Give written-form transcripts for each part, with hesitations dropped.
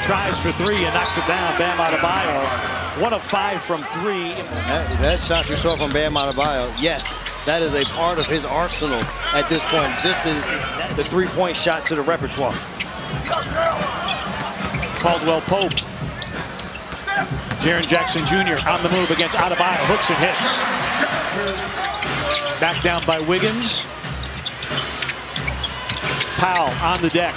tries for three and knocks it down. Bam Adebayo, 1 of 5 from 3. That shot you saw from Bam Adebayo, yes, that is a part of his arsenal at this point, just as the three-point shot to the repertoire. Caldwell Pope. Jaren Jackson Jr. on the move against Adebayo, hooks and hits. Back down by Wiggins. Powell on the deck.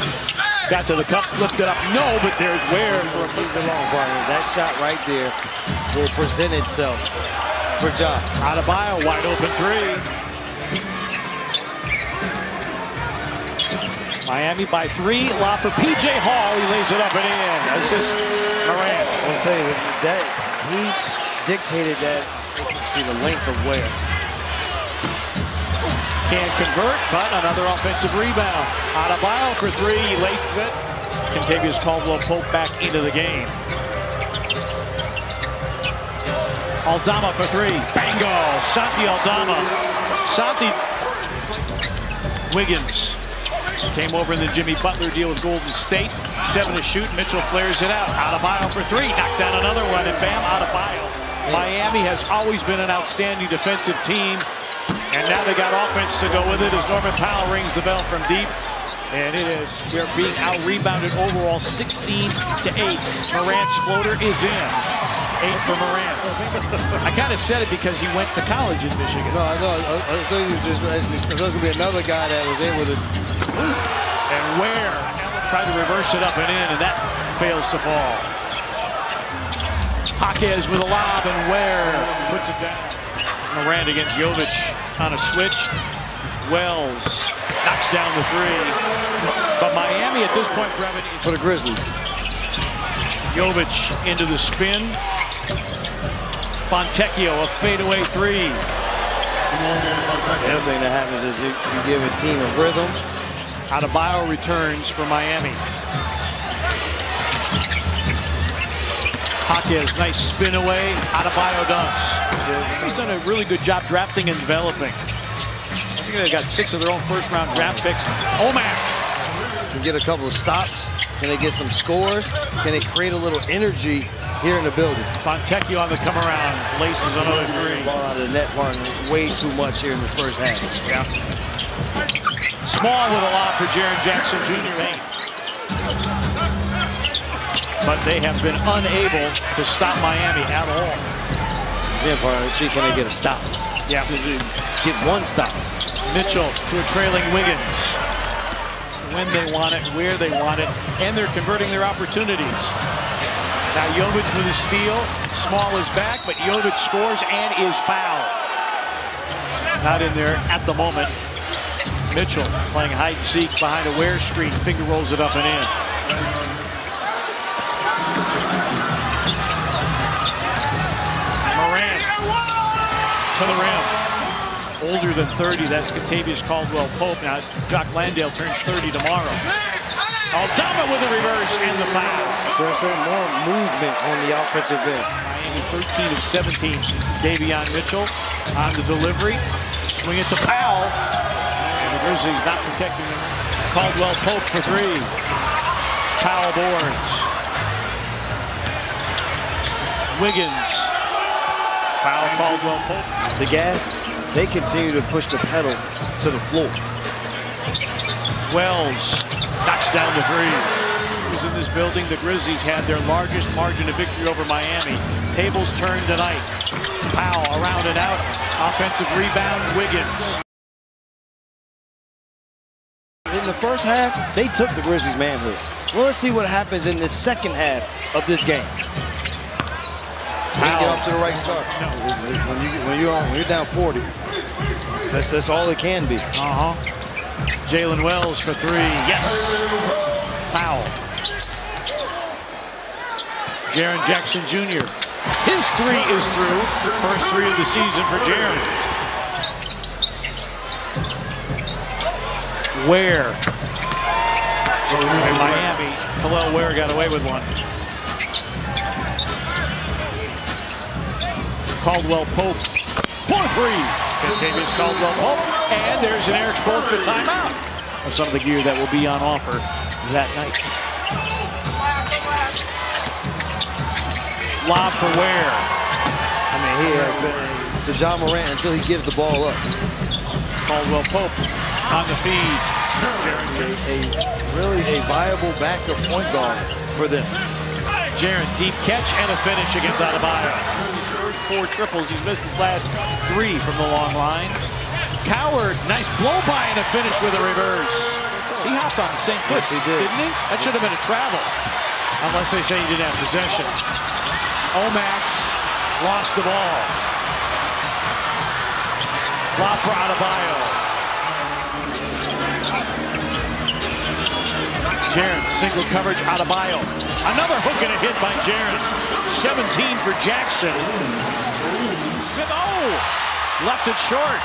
Got to the cup, lifted up. No, but there's Ware for a piece along. That shot right there will present itself for Ja. Adebayo, wide open three. Miami by 3. Lob for P.J. Hall. He lays it up and in. Assist Morant. I'll tell you that he dictated that. See the length of Ware. Can't convert, but another offensive rebound. Adebayo for 3. He laces it. Kentavious Caldwell-Pope back into the game. Aldama for 3. Bango. Santi Aldama. Santi. Wiggins. Came over in the Jimmy Butler deal with Golden State. 7 to shoot. Mitchell flares it out. Adebayo for 3. Knocked down another one, and bam, Adebayo. Miami has always been an outstanding defensive team, and now they got offense to go with it as Norman Powell rings the bell from deep. And it is, we're being out-rebounded overall 16 to 8. Morant's floater is in. 8 for Morant. I kind of said it because he went to college in Michigan. No, I thought he was just, there's going to be another guy that was able to. And Ware tried to reverse it up and in, and that fails to fall. Jaquez with a lob, and Ware puts it down. Morant against Jovic on a switch. Wells knocks down the 3. But Miami at this point, Brevin, for the Grizzlies. Jovic into the spin. Fontecchio, a fadeaway 3. The other thing that happens is you give a team a rhythm. Adebayo returns for Miami. Jaquez, nice spin away. Adebayo dunks. He's done a really good job drafting and developing. I think they got 6 of their own first-round draft picks. Omax can get a couple of stops. Can they get some scores? Can they create a little energy here in the building? Fontecchio on the come around, laces another 3. Ball out of the net running way too much here in the first half. Yeah. Small with a lob for Jaren Jackson Jr. But they have been unable to stop Miami at all. Yeah, partner. See, can they get a stop? Yeah. Get one stop. Mitchell to a trailing Wiggins. When they want it, where they want it, and they're converting their opportunities. Now Jovic with a steal. Small is back, but Jovic scores and is fouled. Not in there at the moment. Mitchell playing hide and seek behind a Ware screen. Finger rolls it up and in. Morant to the rim. Older than 30, that's Kentavious Caldwell-Pope. Now, Jock Landale turns 30 tomorrow. Aldama with a reverse and the foul. There's more movement on the offensive end. Miami 13 of 17. Davion Mitchell on the delivery. Swing it to Powell. And the Grizzlies not protecting him. Caldwell-Pope for 3. Powell boards. Wiggins. Foul Caldwell-Pope. The gas, they continue to push the pedal to the floor. Wells knocks down the 3. In this building, the Grizzlies had their largest margin of victory over Miami. Tables turned tonight. Powell around and out. Offensive rebound, Wiggins. In the first half, they took the Grizzlies' manhood. Well, let's see what happens in the second half of this game. Get off to the right start. No. When you're down 40, that's all it can be. Jalen Wells for 3. Yes. Powell. Jaren Jackson Jr. His 3 is through. First 3 of the season for Jaren. Ware. In Miami. Khalil Ware got away with one. Caldwell-Pope for 3. Continues Caldwell-Pope. And there's an Eric Spoelstra timeout of some of the gear that will be on offer that night. Lob for Ware. I mean, he has been to John Morant until he gives the ball up. Caldwell Pope on the feed. Really a viable backup point guard for them. Jaren, deep catch and a finish against Adebayo. 4 triples. He's missed his last 3 from the long line. Coward, nice blow by and a finish with a reverse. He hopped on the same foot, yes, he did. Didn't he? That should have been a travel, unless they say he didn't have possession. Omax lost the ball. Lob for Adebayo. Jaren, single coverage, Adebayo. Another hook and a hit by Jaren. 17 for Jackson. Smith, left it short.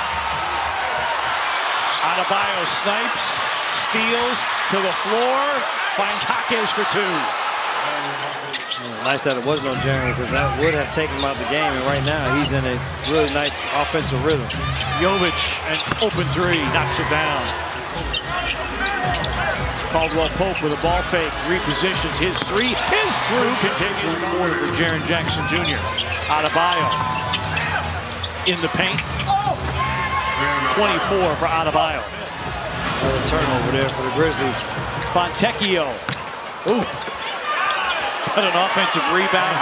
Adebayo snipes, steals to the floor, finds Jaquez for 2. Nice that it wasn't on Jaren, because that would have taken him out of the game. And right now, he's in a really nice offensive rhythm. Jovic, an open 3, knocks it down. Caldwell Pope with a ball fake, repositions. His 3 is through. Continues forward for Jaren Jackson Jr. Adebayo in the paint. 24 for Adebayo. Another turnover there for the Grizzlies. Fontecchio. Got an offensive rebound.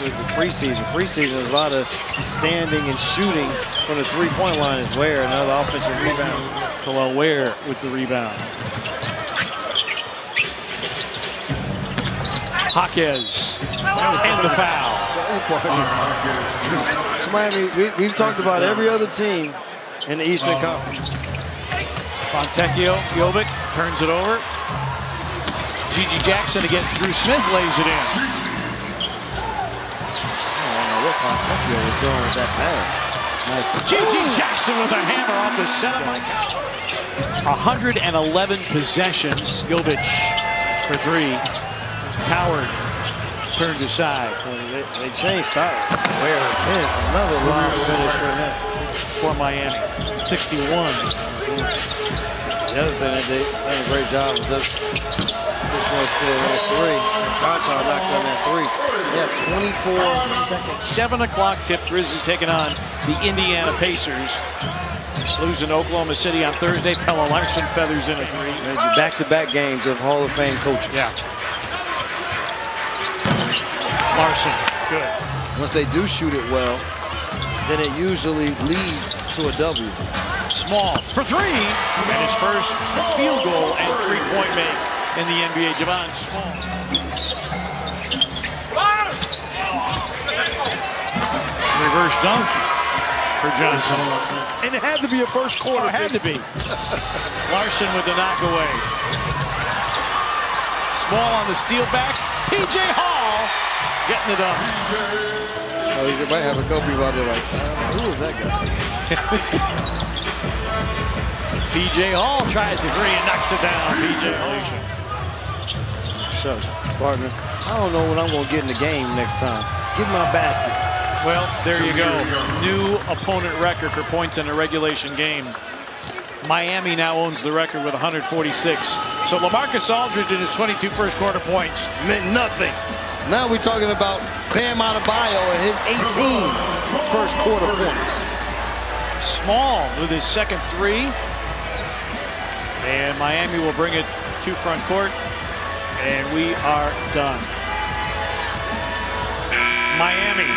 The preseason is a lot of standing and shooting from the three-point line is Ware. Another offensive rebound. Khalil Ware with the rebound. Jaquez and the foul. So Miami, we've talked about every other team in the Eastern Conference. Fontecchio, Jovic turns it over. Gigi Jackson against Drew Smith lays it in. I don't know what Fontecchio was doing with that pass. Nice. Gigi Jackson with a hammer off the center line. 111 possessions. Jovic for 3. Coward turned aside. They changed sides. Where again, another line finish for net for Miami. 61. The other thing that they done a great job with this. This one still on 3. Conchar knocks on that 3. Yeah, 24 seconds. 7 o'clock tip. Grizzlies taking on the Indiana Pacers. Losing Oklahoma City on Thursday. Pella Larson feathers in a 3. Back-to-back games of Hall of Fame coaching. Yeah. Larson, good. Once they do shoot it well, then it usually leads to a W. Small for 3, and his first field goal and 3-point make in the NBA. Javon Small. Reverse dunk for Johnson. And it had to be a first quarter. It had to be. Larson with the knock away. Small on the steal back. P.J. Hall getting it up. Oh, you might have a couple people out there like, who is that guy? P.J. Hall tries the 3 and knocks it down. P.J. Hall. So, partner, I don't know when I'm going to get in the game next time. Give me my basket. Well, there you go. New opponent record for points in a regulation game. Miami now owns the record with 146. So LaMarcus Aldridge in his 22 first quarter points meant nothing. Now we're talking about Bam Adebayo and his 18 first quarter points. Small with his second 3. And Miami will bring it to front court. And we are done. Miami